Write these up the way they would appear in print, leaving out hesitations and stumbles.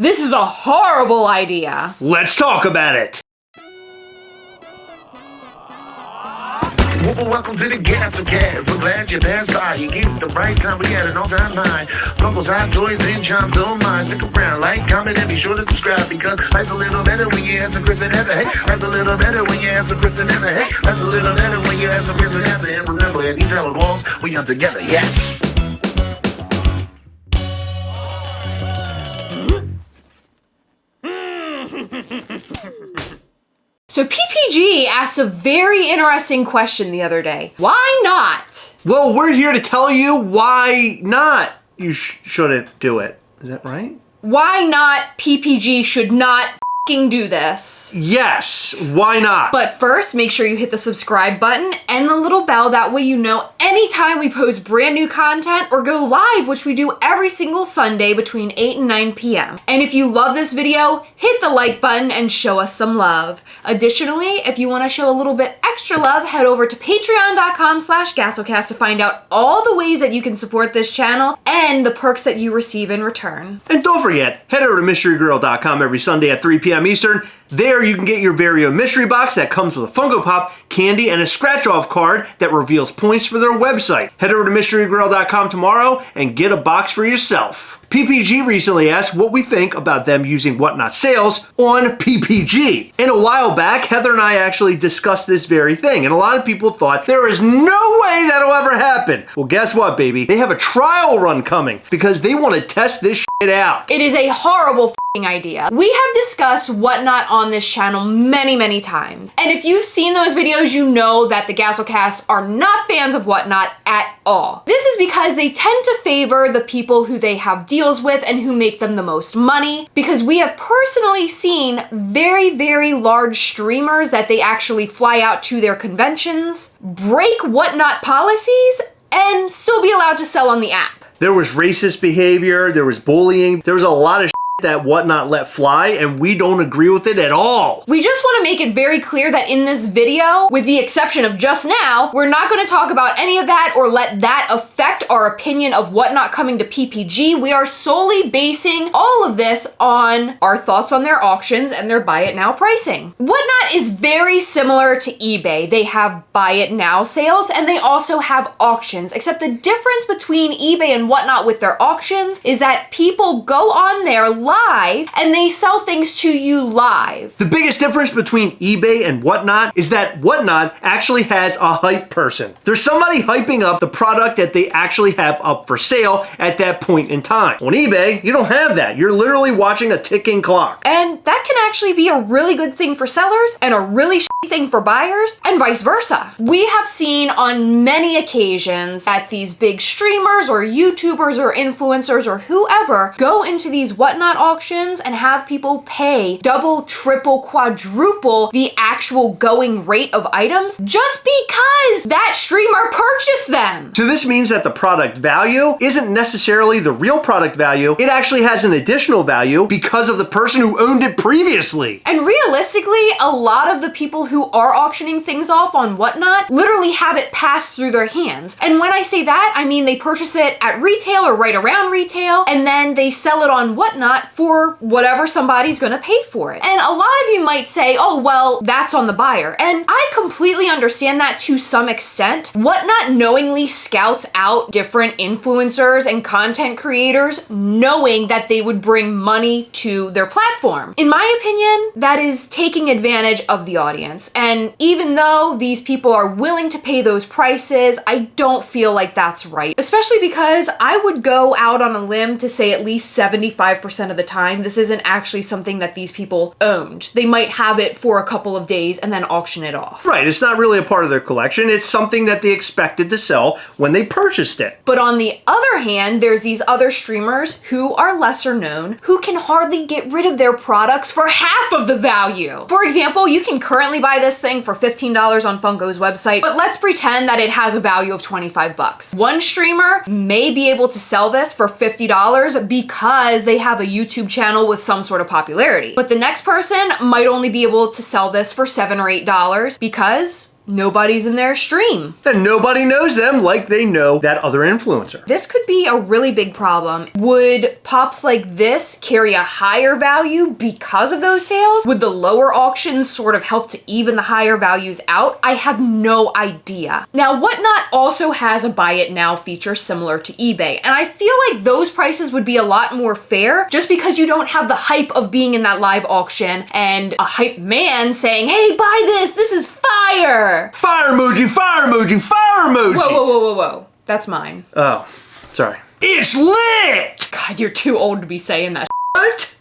This is a horrible idea. Let's talk about it. Welcome to the Gastlecast. We're glad you're there. Sorry, you get the right time. We had an all-time high. Funko's hot toys and charms don't mind. Stick around, like, comment, and be sure to subscribe because life's a little better when you answer Chris and Heather. Hey, life's a little better when you answer Chris and Heather. Hey, life's a little better when you answer Chris and Heather. And remember, at these hella walls, we are together. Yes. So PPG asked a very interesting question the other day. Why not? Well, we're here to tell you why not. You shouldn't do it. Is that right? Why not PPG should not do this? Yes, why not? But first, make sure you hit the subscribe button and the little bell. That way you know anytime we post brand new content or go live, which we do every single Sunday between 8 and 9 p.m. And if you love this video, hit the like button and show us some love. Additionally, if you want to show a little bit extra love, head over to patreon.com/Gastlecast to find out all the ways that you can support this channel and the perks that you receive in return. And don't forget, head over to mysterygirl.com every Sunday at 3 p.m. Eastern. There you can get your very own mystery box that comes with a Funko Pop, candy, and a scratch-off card that reveals points for their website. Head over to mysterygirl.com tomorrow and get a box for yourself. PPG recently asked what we think about them using Whatnot sales on PPG. And a while back, Heather and I actually discussed this very thing, and a lot of people thought there is no way that'll ever happen. Well, guess what, baby? They have a trial run coming because they want to test this shit out. It is a horrible idea. We have discussed Whatnot on this channel many times. And if you've seen those videos, you know that the Gastlecast are not fans of Whatnot at all. This is because they tend to favor the people who they have deals with and who make them the most money, because we have personally seen very large streamers that they actually fly out to their conventions, break Whatnot policies, and still be allowed to sell on the app. There was racist behavior, there was bullying, there was a lot of that Whatnot let fly, and we don't agree with it at all. We just want to make it very clear that in this video, with the exception of just now, we're not going to talk about any of that or let that affect our opinion of Whatnot coming to PPG. We are solely basing all of this on our thoughts on their auctions and their buy it now pricing. Whatnot is very similar to eBay. They have buy it now sales and they also have auctions, except the difference between eBay and Whatnot with their auctions is that people go on there live and they sell things to you live. The biggest difference between eBay and Whatnot is that Whatnot actually has a hype person. There's somebody hyping up the product that they actually have up for sale at that point in time. On eBay, you don't have that. You're literally watching a ticking clock. And that can actually be a really good thing for sellers and a really shitty thing for buyers, and vice versa. We have seen on many occasions that these big streamers or YouTubers or influencers or whoever go into these Whatnot auctions and have people pay double, triple, quadruple the actual going rate of items just because that streamer purchased them. So this means that the product value isn't necessarily the real product value. It actually has an additional value because of the person who owned it previously. And realistically, a lot of the people who are auctioning things off on Whatnot literally have it pass through their hands. And when I say that, I mean they purchase it at retail or right around retail, and then they sell it on Whatnot for whatever somebody's gonna pay for it. And a lot of you might say, oh, well, that's on the buyer. And I completely understand that to some extent. Whatnot knowingly scouts out different influencers and content creators knowing that they would bring money to their platform. In my opinion, that is taking advantage of the audience. And even though these people are willing to pay those prices, I don't feel like that's right. Especially because I would go out on a limb to say at least 75% of the time, this isn't actually something that these people owned. They might have it for a couple of days and then auction it off. Right, it's not really a part of their collection. It's something that they expected to sell when they purchased it. But on the other hand, there's these other streamers who are lesser known, who can hardly get rid of their products for half of the value. For example, you can currently buy this thing for $15 on Funko's website, but let's pretend that it has a value of 25 bucks. One streamer may be able to sell this for $50 because they have a YouTube channel with some sort of popularity. But the next person might only be able to sell this for $7 or $8 because nobody's in their stream. And nobody knows them like they know that other influencer. This could be a really big problem. Would pops like this carry a higher value because of those sales? Would the lower auctions sort of help to even the higher values out? I have no idea. Now, Whatnot also has a buy it now feature similar to eBay, and I feel like those prices would be a lot more fair just because you don't have the hype of being in that live auction and a hype man saying, hey, buy this is fire! Fire emoji, fire emoji, fire emoji! Whoa, whoa, whoa, whoa, whoa. That's mine. Oh, sorry. It's lit! God, you're too old to be saying that. What?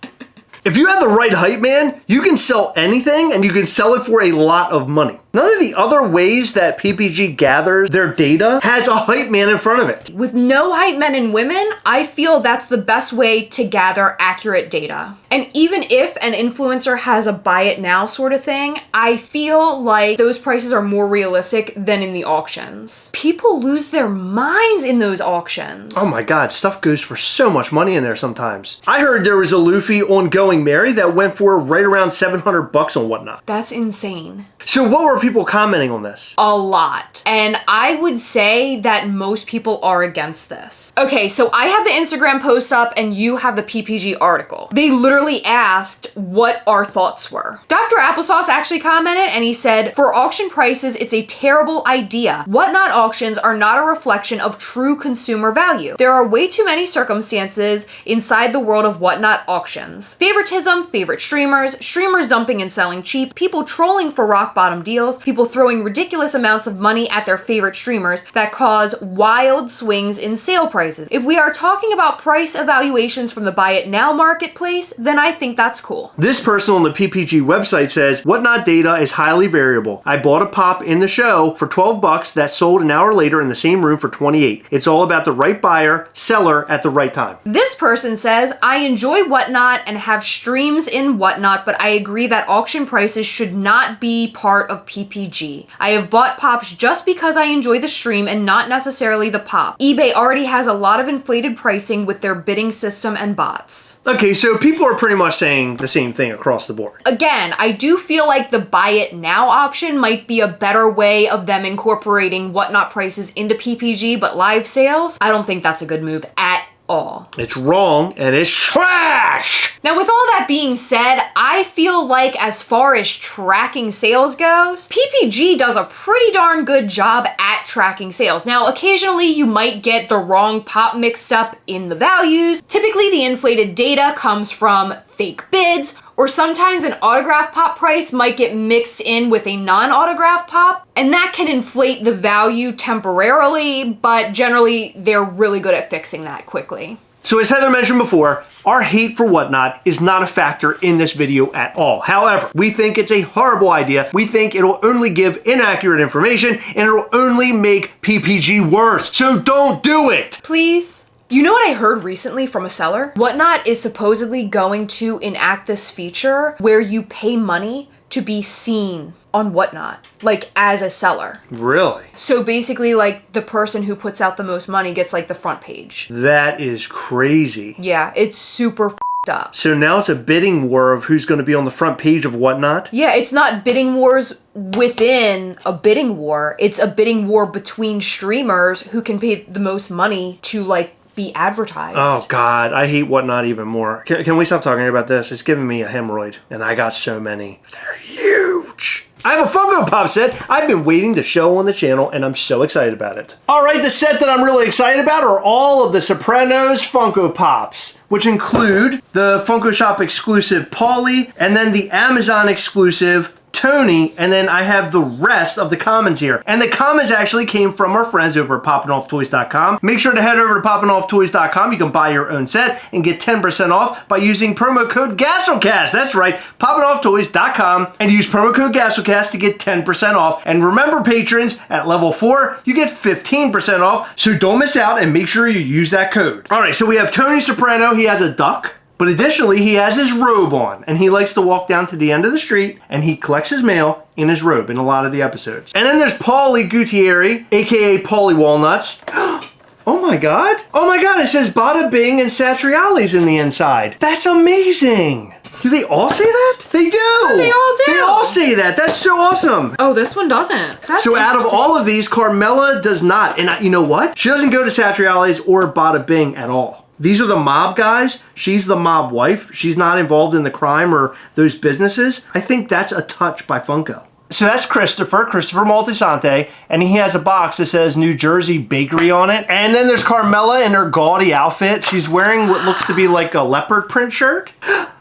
If you have the right hype man, you can sell anything and you can sell it for a lot of money. None of the other ways that PPG gathers their data has a hype man in front of it. With no hype men and women, I feel that's the best way to gather accurate data. And even if an influencer has a buy it now sort of thing, I feel like those prices are more realistic than in the auctions. People lose their minds in those auctions. Oh my God, stuff goes for so much money in there sometimes. I heard there was a Luffy on Going Merry that went for right around $700 on Whatnot. That's insane. So what were people commenting on this? A lot. And I would say that most people are against this. Okay, so I have the Instagram post up and you have the PPG article. They literally asked what our thoughts were. Dr. Applesauce actually commented and he said, for auction prices, it's a terrible idea. Whatnot auctions are not a reflection of true consumer value. There are way too many circumstances inside the world of Whatnot auctions. Favoritism, favorite streamers, streamers dumping and selling cheap, people trolling for rock bottom deals, people throwing ridiculous amounts of money at their favorite streamers that cause wild swings in sale prices. If we are talking about price evaluations from the buy it now marketplace, then I think that's cool. This person on the PPG website says, Whatnot data is highly variable. I bought a pop in the show for $12 that sold an hour later in the same room for $28. It's all about the right buyer, seller at the right time. This person says, I enjoy Whatnot and have streams in Whatnot, but I agree that auction prices should not be part of PPG. I have bought pops just because I enjoy the stream and not necessarily the pop. eBay already has a lot of inflated pricing with their bidding system and bots. Okay, so people are pretty much saying the same thing across the board. Again, I do feel like the buy it now option might be a better way of them incorporating Whatnot prices into PPG, but live sales, I don't think that's a good move at all. It's wrong and it's trash! Now, with all that being said, I feel like as far as tracking sales goes, PPG does a pretty darn good job at tracking sales. Now, occasionally you might get the wrong pop mixed up in the values. Typically, the inflated data comes from fake bids, or sometimes an autograph pop price might get mixed in with a non-autograph pop, and that can inflate the value temporarily, but generally they're really good at fixing that quickly. So as Heather mentioned before, our hate for Whatnot is not a factor in this video at all. However, we think it's a horrible idea. We think it'll only give inaccurate information and it'll only make PPG worse. So don't do it! Please. You know what I heard recently from a seller? Whatnot is supposedly going to enact this feature where you pay money to be seen on Whatnot, like as a seller. Really? So basically, like, the person who puts out the most money gets like the front page. That is crazy. Yeah, it's super f***ed up. So now it's a bidding war of who's going to be on the front page of Whatnot? Yeah, it's not bidding wars within a bidding war. It's a bidding war between streamers who can pay the most money to, like, be advertised. Oh God, I hate Whatnot even more. Can we stop talking about this? It's giving me a hemorrhoid, and I got so many. They're huge. I have a Funko Pop set I've been waiting to show on the channel, and I'm so excited about it. All right, the set that I'm really excited about are all of the Sopranos Funko Pops, which include the Funko Shop exclusive Paulie, and then the Amazon exclusive Tony, and then I have the rest of the commons here. And the commons actually came from our friends over at PoppinOffToys.com. Make sure to head over to PoppinOffToys.com. You can buy your own set and get 10% off by using promo code Gastlecast. That's right, PoppinOffToys.com, and use promo code Gastlecast to get 10% off. And remember, patrons, at level 4, you get 15% off, so don't miss out and make sure you use that code. All right, so we have Tony Soprano. He has a duck. But additionally, he has his robe on, and he likes to walk down to the end of the street, and he collects his mail in his robe in a lot of the episodes. And then there's Paulie Gutierrez, aka Paulie Walnuts. Oh my God. Oh my God, it says Bada Bing and Satriali's in the inside. That's amazing. Do they all say that? They do. They all do. They all say that. That's so awesome. Oh, this one doesn't. That's So out of all of these, Carmela does not. And you know what? She doesn't go to Satriale's or Bada Bing at all. These are the mob guys. She's the mob wife. She's not involved in the crime or those businesses. I think that's a touch by Funko. So that's Christopher Maltisante, and he has a box that says New Jersey Bakery on it. And then there's Carmela in her gaudy outfit. She's wearing what looks to be like a leopard print shirt.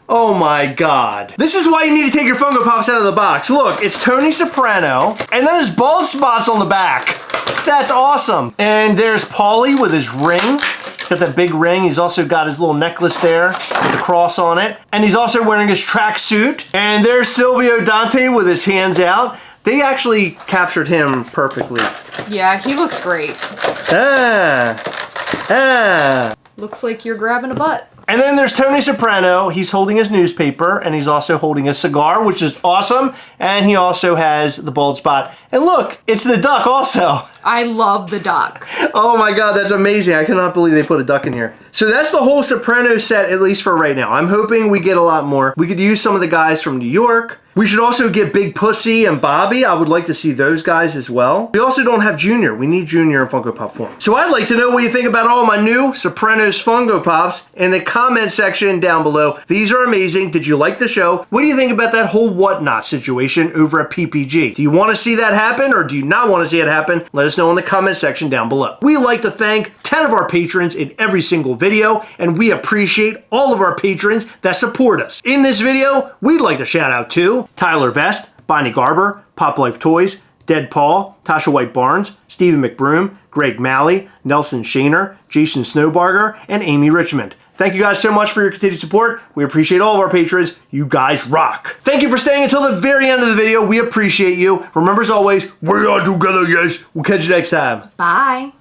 Oh my God. This is why you need to take your Funko Pops out of the box. Look, it's Tony Soprano, and then there's bald spots on the back. That's awesome. And there's Paulie with his ring. Got that big ring. He's also got his little necklace there with the cross on it. And he's also wearing his tracksuit. And there's Silvio Dante with his hands out. They actually captured him perfectly. Yeah, he looks great. Looks like you're grabbing a butt. And then there's Tony Soprano. He's holding his newspaper, and he's also holding a cigar, which is awesome. And he also has the bald spot. And look, it's the duck also. I love the duck. Oh my God, that's amazing. I cannot believe they put a duck in here. So that's the whole Soprano set, at least for right now. I'm hoping we get a lot more. We could use some of the guys from New York. We should also get Big Pussy and Bobby. I would like to see those guys as well. We also don't have Junior. We need Junior in Funko Pop form. So I'd like to know what you think about all my new Sopranos Funko Pops in the comment section down below. These are amazing. Did you like the show? What do you think about that whole whatnot situation over at PPG? Do you want to see that happen or do you not want to see it happen? Let us know in the comment section down below. We like to thank 10 of our patrons in every single video, and we appreciate all of our patrons that support us. In this video, we'd like to shout out to Tyler Vest, Bonnie Garber, Pop Life Toys, Dead Paul, Tasha White Barnes, Stephen McBroom, Greg Malley, Nelson Shaner, Jason Snowbarger, and Amy Richmond. Thank you guys so much for your continued support. We appreciate all of our patrons. You guys rock. Thank you for staying until the very end of the video. We appreciate you. Remember, as always, we're all together, guys. We'll catch you next time. Bye.